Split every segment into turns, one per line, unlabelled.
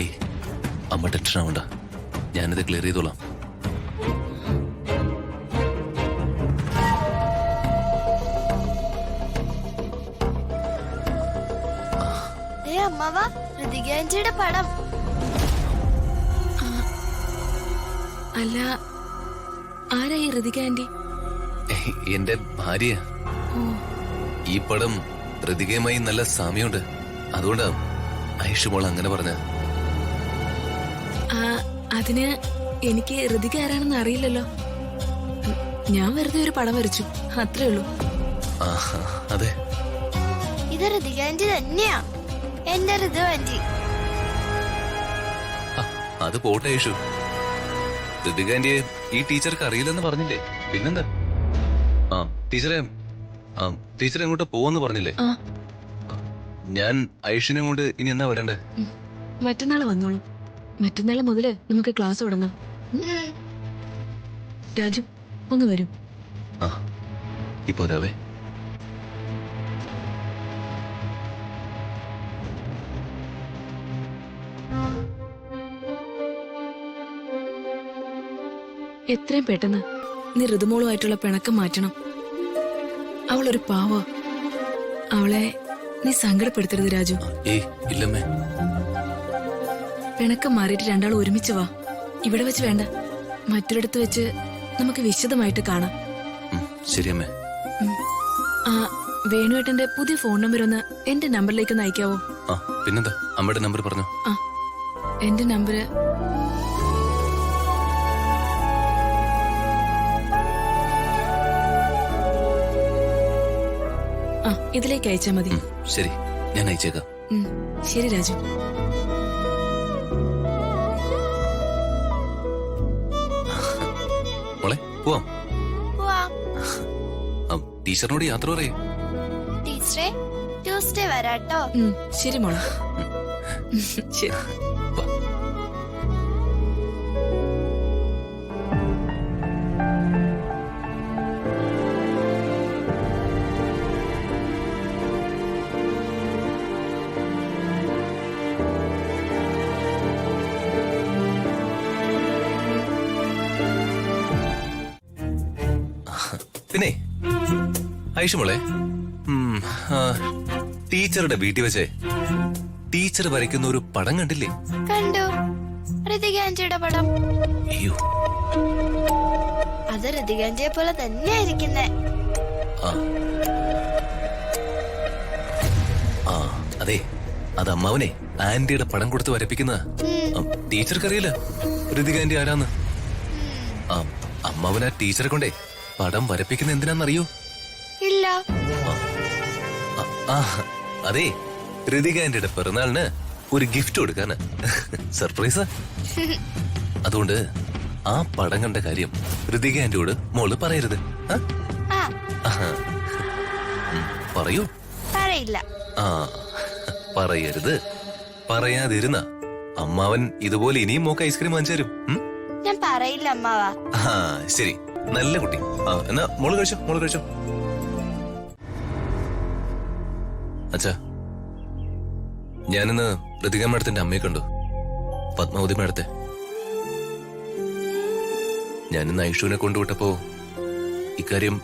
ഏയ് അമ്മ ടെൻഷൻ ആവണ്ട, ഞാനിത് ക്ലിയർ ചെയ്തോളാം.
അമ്മവ ഋതികാന്റിയുടെ പടം.
അല്ല, ആരായി ഋതിക ആന്റി?
എന്റെ ഭാര്യ. ഈ പടം ഋതികയുമായി നല്ല സാമ്യമുണ്ട്, അതുകൊണ്ടാ ഐഷു മോൾ അങ്ങനെ പറഞ്ഞ.
അതിന് എനിക്ക് ഋതിക ആരാണെന്ന് അറിയില്ലല്ലോ. ഞാൻ വെറുതെ ഒരു പടം വരച്ചു, അത്രേ ഉള്ളൂ.
അതെ,
ഇത് ഋതികാന്റി തന്നെയാ, എന്റെ ഋതു ആന്റി.
അത് പോട്ടെ ഐഷു. ഋതികാന്റിയെ ഈ ടീച്ചർക്ക് അറിയില്ലെന്ന് പറഞ്ഞില്ലേ, പിന്നെന്താ? ടീച്ചറെ എങ്ങോട്ട് പോവെന്ന് പറഞ്ഞില്ലേ? ഞാൻ ഐഷിനെ കൊണ്ട് ഇനി എന്നാ വരണ്ടേ?
മറ്റന്നാള് വന്നോളൂ. മറ്റന്നാള് മുതല് നമുക്ക് ക്ലാസ് തുടങ്ങാം. രാജു ഒന്ന് വരും.
ഇപ്പോ രാവേ.
എത്രയും പെട്ടെന്ന് നീ ഋതുമോളുമായിട്ടുള്ള പിണക്കം മാറ്റണം. അവളൊരു പാവ, അവളെ നീ സങ്കടപ്പെടുത്തരുത് രാജു.
ഇല്ലമ്മേ.
പിണക്കം മാറിയിട്ട് രണ്ടാളും ഒരുമിച്ച് വാ. ഇവിടെ വെച്ച് വേണ്ട, മറ്റൊരിടത്ത് വെച്ച് നമുക്ക് വിശദമായിട്ട് കാണാം.
ശരിയമ്മേ.
വേണുവേട്ടന്റെ പുതിയ ഫോൺ നമ്പർ ഒന്ന് എന്റെ നമ്പറിലേക്ക് ഒന്ന് അയക്കാവോ?
പിന്നെന്താ, അമ്മയുടെ നമ്പർ പറഞ്ഞോ.
എന്റെ നമ്പർ ഇതിലേക്ക് അയച്ചാ മതി.
ശരി, ഞാൻ അയച്ചേക്കാം.
ശരി രാജു.
മോളെ പോവാം. ടീച്ചറിനോട് യാത്ര പറയേ.
ടീച്ചറെ ട്യൂസ്ഡേ വരാട്ടോ.
ശരി മോളെ. ശരി.
പിന്നെ ഐഷു മോളെ, ടീച്ചറുടെ വീട്ടിൽ വെച്ചേ ടീച്ചർ വരയ്ക്കുന്ന ഒരു പടം കണ്ടില്ലേ?
കണ്ടു, ഋതികാന്റിയുടെ പടം.
അയ്യോ,
അത് ഋതികാന്റിയെ പോലെ തന്നെയായിരിക്കുന്നേ.
അതെ, അത് അമ്മാവനെ ആന്റിയുടെ പടം കൊടുത്ത് വരപ്പിക്കുന്ന. ടീച്ചർക്കറിയില്ല ഋതികാന്റി ആരാന്ന്. അമ്മാവൻ ആ ടീച്ചറെ കൊണ്ടേ പടം വരപ്പിക്കുന്ന എന്തിനാന്നറിയോ?
ഇല്ല.
അതെ, ഋതികാന്റിയുടെ പിറന്നാളിന് ഒരു ഗിഫ്റ്റ് കൊടുക്കാന്. സർപ്രൈസാ. അതുകൊണ്ട് ആ പടം കണ്ട കാര്യം ഋതികാന്റിയോട് മോള് പറയരുത്. പറയൂ.
പറയില്ല.
പറയരുത്. പറയാതിരുന്ന അമ്മാവൻ ഇതുപോലെ ഇനിയും മോക്ക് ഐസ്ക്രീം വാങ്ങിച്ചു തരും.
ഞാൻ പറയില്ല അമ്മാവാ.
ശരി, നല്ല കുട്ടി. എന്നാ മോള് കഴിച്ചോ, മോള് കഴിച്ചോ. അച്ഛാ, ഞാനിന്ന് ഋതിക മാഡത്തിന്റെ അമ്മയെ കണ്ടു, പത്മാവതി മാഡത്തെ. ഞാനിന്ന് ഐഷുവിനെ കൊണ്ടുവിട്ടപ്പോ ഇക്കാര്യം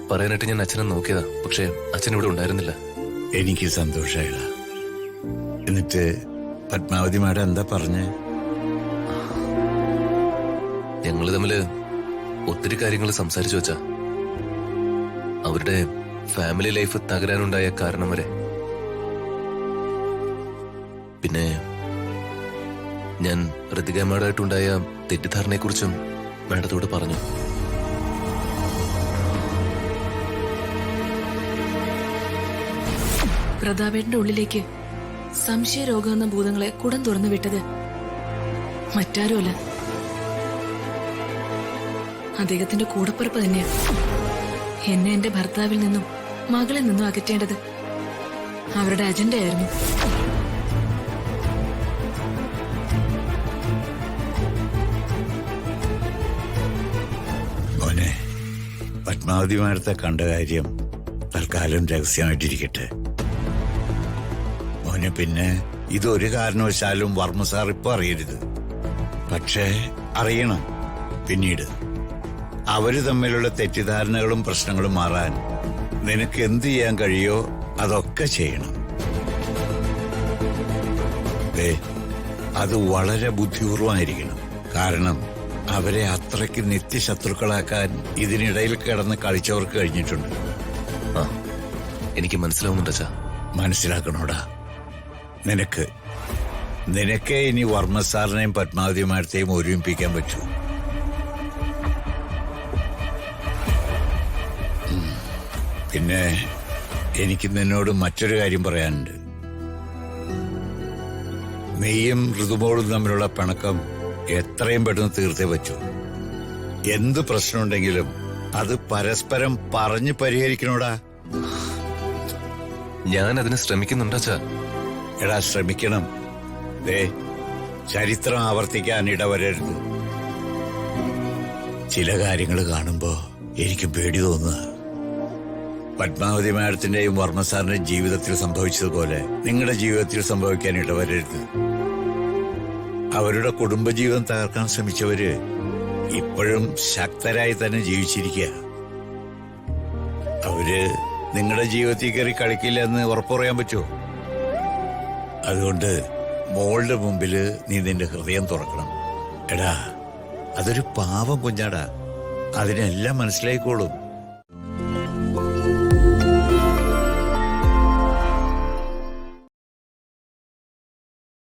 പറയാനായിട്ട് ഞാൻ അച്ഛനെ നോക്കിയതാ. പക്ഷെ അച്ഛൻ ഇവിടെ ഉണ്ടായിരുന്നില്ല.
എനിക്ക് സന്തോഷായില്ല. എന്നിട്ട് പത്മാവതി മാഡം എന്താ പറഞ്ഞേ?
ഞങ്ങള് തമ്മില് ഒത്തിരി കാര്യങ്ങൾ സംസാരിച്ചു വച്ചാ. അവരുടെ ഫാമിലി ലൈഫ് തകരാനുണ്ടായ കാരണം വരെ. പിന്നെ ഞാൻ ഋതിക മാഡമായിട്ടുണ്ടായ തെറ്റിദ്ധാരണയെക്കുറിച്ചും മാഡത്തോട് പറഞ്ഞു.
പ്രതാപേട്ടന്റെ ഉള്ളിലേക്ക് സംശയരോഗം എന്ന ഭൂതങ്ങളെ കുടം തുറന്നു വിട്ടത് മറ്റാരുമല്ല, അദ്ദേഹത്തിന്റെ കൂടപ്പിറപ്പ് തന്നെയാ. എന്നെ എന്റെ ഭർത്താവിൽ നിന്നും മകളിൽ നിന്നും അകറ്റേണ്ടത് അവരുടെ അജണ്ടയായിരുന്നു.
മോനെ, പത്മാവതി മാഡത്തെ കണ്ട കാര്യം തൽക്കാലം രഹസ്യമായിട്ടിരിക്കട്ടെ. മോനെ പിന്നെ ഇതൊരു കാരണവശാലും വർമ്മ സാർ ഇപ്പൊ അറിയരുത്. പക്ഷേ അറിയണം പിന്നീട്. അവര് തമ്മിലുള്ള തെറ്റിദ്ധാരണകളും പ്രശ്നങ്ങളും മാറാൻ നിനക്ക് എന്ത് ചെയ്യാൻ കഴിയോ അതൊക്കെ ചെയ്യണം. ദേ, അത് വളരെ ബുദ്ധിപൂർവമായിരിക്കണം. കാരണം അവരെ അത്രയ്ക്ക് നിത്യശത്രുക്കളാക്കാൻ ഇതിനിടയിൽ കിടന്ന് കളിച്ചവർക്ക് കഴിഞ്ഞിട്ടുണ്ട്.
ആ എനിക്ക് മനസ്സിലാവുന്നുണ്ട് അച്ഛാ.
മനസ്സിലാക്കണോടാ. നിനക്ക് ഇനി വർമ്മ സാറിനെയും പത്മാവതി മാഡത്തെയും ഒരുമിപ്പിക്കാൻ പറ്റൂ. പിന്നെ എനിക്ക് നിന്നോട് മറ്റൊരു കാര്യം പറയാനുണ്ട്. നീയും ഋതുമോളും തമ്മിലുള്ള പിണക്കം എത്രയും പെട്ടെന്ന് തീർത്തേ പറ്റൂ. എന്ത് പ്രശ്നമുണ്ടെങ്കിലും അത് പരസ്പരം പറഞ്ഞു പരിഹരിക്കണോടാ.
ഞാൻ അതിന് ശ്രമിക്കുന്നുണ്ട് അച്ഛാ.
എടാ, ശ്രമിക്കണം. ദേ, ചരിത്രം ആവർത്തിക്കാൻ ഇടവരരുത്. ചില കാര്യങ്ങൾ കാണുമ്പോ എനിക്ക് പേടി തോന്നുക. പത്മാവതി മാഡത്തിന്റെയും വർമ്മ സാറിന്റെയും ജീവിതത്തിൽ സംഭവിച്ചതുപോലെ നിങ്ങളുടെ ജീവിതത്തിൽ സംഭവിക്കാൻ ഇടവരരുത്. അവരുടെ കുടുംബജീവിതം തകർക്കാൻ ശ്രമിച്ചവര് ഇപ്പോഴും ശക്തരായി തന്നെ ജീവിച്ചിരിക്കുക. അവര് നിങ്ങളുടെ ജീവിതത്തിൽ കയറി കളിക്കില്ല എന്ന് ഉറപ്പു പറയാൻ പറ്റുമോ? അതുകൊണ്ട് മോളുടെ മുമ്പില് നീ നിന്റെ ഹൃദയം തുറക്കണം. എടാ, അതൊരു പാവം കുഞ്ഞാടാ. അതിനെല്ലാം മനസ്സിലായിക്കോളും.